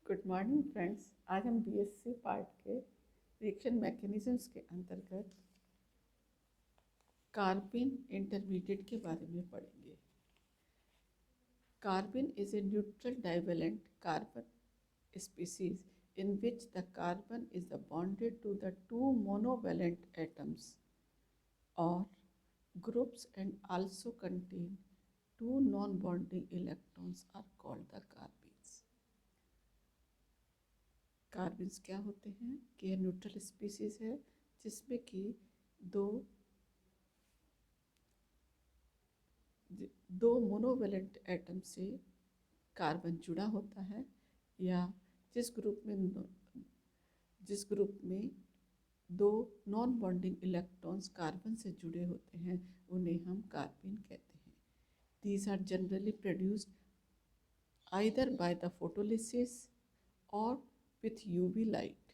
Good morning friends. आज हम BSc part के रिएक्शन मैकेनिज्म्स के अंतर्गत कार्बिन इंटरमीडिएट के बारे में पढ़ेंगे। Carbene is a neutral divalent carbon species in which the carbon is bonded to the two monovalent atoms or groups and also contain two non-bonding electrons are called the carbons. Carbons क्या होते हैं कि neutral species है जिसमें कि दो monovalent atom से carbon जुड़ा होता है, या जिस ग्रुप में दो नॉन बॉन्डिंग इलेक्ट्रॉन्स कार्बन से जुड़े होते हैं उन्हें हम कार्बिन कहते हैं। These are generally produced either by the photolysis और with UV light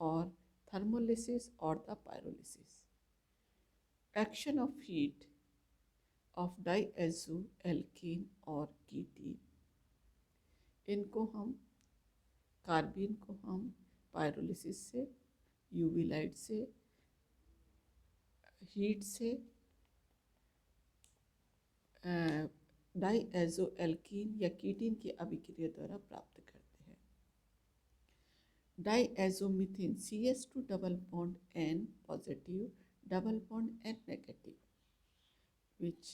or thermolysis or the pyrolysis. Action of heat of diazoalkane और कीटीन, इनको हम कार्बिन को हम पायरोलिसिस से, यूवी लाइट से, हीट से डाइएजोएल्कीन या कीटीन की अभिक्रिया द्वारा प्राप्त करते हैं। डाइएजोमीथेन CS2 double bond N positive double bond N negative which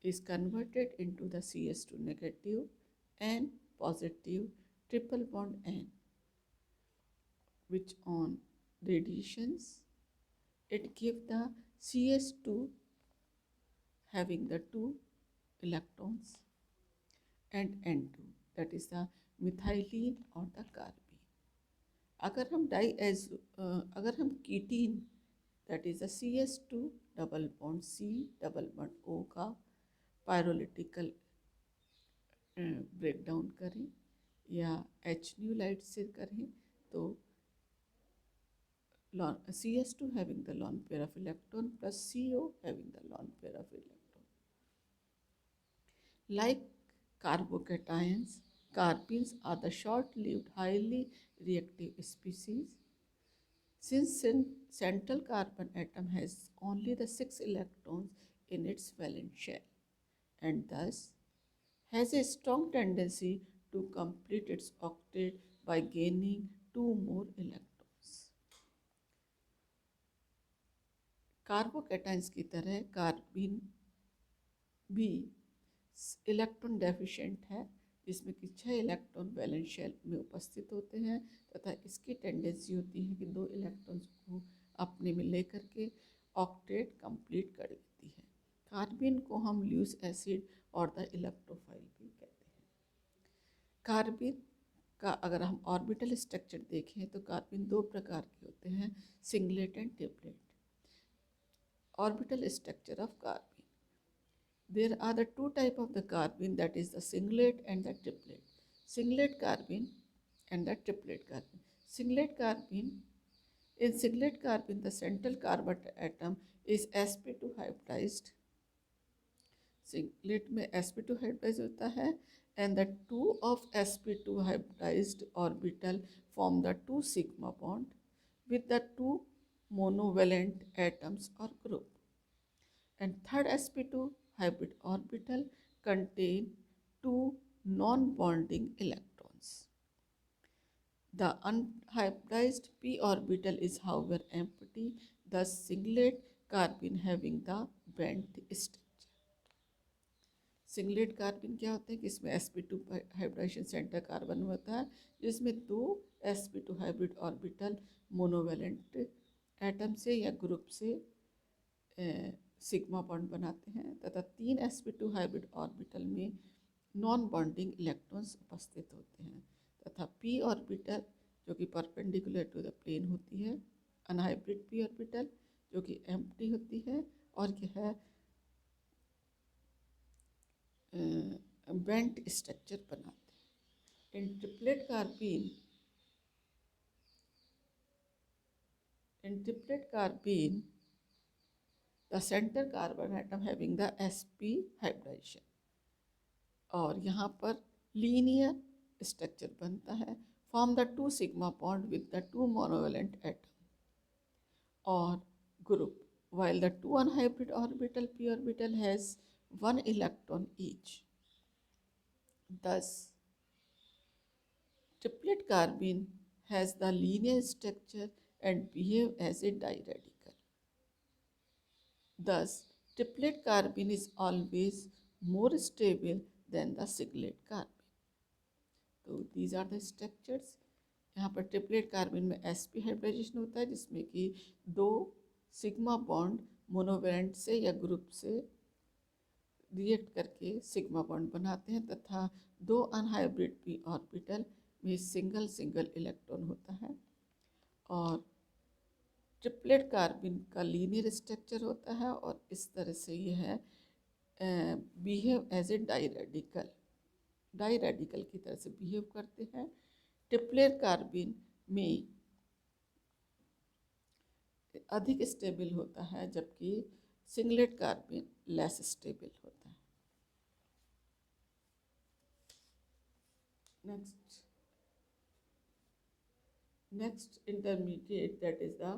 is converted into the CS2 negative N positive triple bond N, which on radiations it give the CS2 having the two electrons and N2, that is the methylene or the carbene. अगर हम कीटीन that is the CS2 double bond C double bond O का पायरोलिटिकल breakdown करें या H new light से करें तो CS2 having the lone pair of electron plus CO having the lone pair of electron. Like carbocations, carbenes are the short-lived, highly reactive species. Since central carbon atom has only the 6 electrons in its valence shell and thus has a strong tendency to complete its octet by gaining 2 more electrons. Carbocations की तरह कार्बिन भी electron deficient है, जिसमें कि 6 electron valence shell में उपस्थित होते हैं तथा इसकी टेंडेंसी होती है कि 2 इलेक्ट्रॉन्स को अपने में लेकर के ऑक्टेट कंप्लीट कर लेती है। कार्बिन को हम ल्यूस एसिड और द इलेक्ट्रोफाइल भी कहते हैं। कार्बिन का अगर हम ऑर्बिटल स्ट्रक्चर देखें तो कार्बिन 2 प्रकार के होते हैं, singlet and triplet. Orbital structure of कार्बिन, there are the 2 type of the carbene, that is the singlet and the triplet. Singlet carbene and the triplet carbene. Singlet carbene, in singlet carbene the central carbon atom is sp2 hybridized. Singlet में sp2 hybridized होता है and the 2 of sp2 hybridized orbital form the 2 sigma bond with the 2 monovalent atoms or group, and third sp2 hybrid orbital contain 2 non-bonding electrons. The unhybridized p orbital is however empty, thus singlet carbene having the bent structure. Singlet carbene क्या होते हैं कि इसमें sp2 hybridisation centre carbon होता है जिसमें 2 sp2 hybrid orbital monovalent atom से या ग्रुप से सिग्मा बॉन्ड बनाते हैं तथा 3 sp2 हाइब्रिड ऑर्बिटल में नॉन बॉन्डिंग इलेक्ट्रॉन्स उपस्थित होते हैं तथा p ऑर्बिटल जो कि परपेंडिकुलर टू द प्लेन होती है, अनहाइब्रिड p ऑर्बिटल जो कि एम्प्टी होती है और यह बेंट स्ट्रक्चर बनाते हैं। In triplet carbene the center carbon atom having the sp hybridization, और यहाँ पर लीनियर स्ट्रक्चर बनता है, form the 2 sigma bond with the 2 monovalent atom और group, while the 2 unhybrid orbital p orbital has 1 electron each. Thus, triplet carbene has the linear structure and behave as a diradical. Thus, triplet carbene is always more stable than the singlet carbene. तो these are the structures. यहाँ पर triplet carbon में sp hybridisation होता है जिसमें कि 2 sigma bond monovalent से या ग्रुप से रिएक्ट करके सिग्मा बॉन्ड बनाते हैं तथा 2 अनहाइब्रिड p ऑर्बिटल में सिंगल सिंगल इलेक्ट्रॉन होता है और ट्रिपलेट कार्बन का लीनियर स्ट्रक्चर होता है और इस तरह से यह बिहेव एज ए डाईरेडिकल की तरह से बिहेव करते हैं। ट्रिपलेट कार्बन में अधिक स्टेबल होता है जबकि सिंगलेट कार्बन लेस स्टेबल होता है। Next intermediate that is the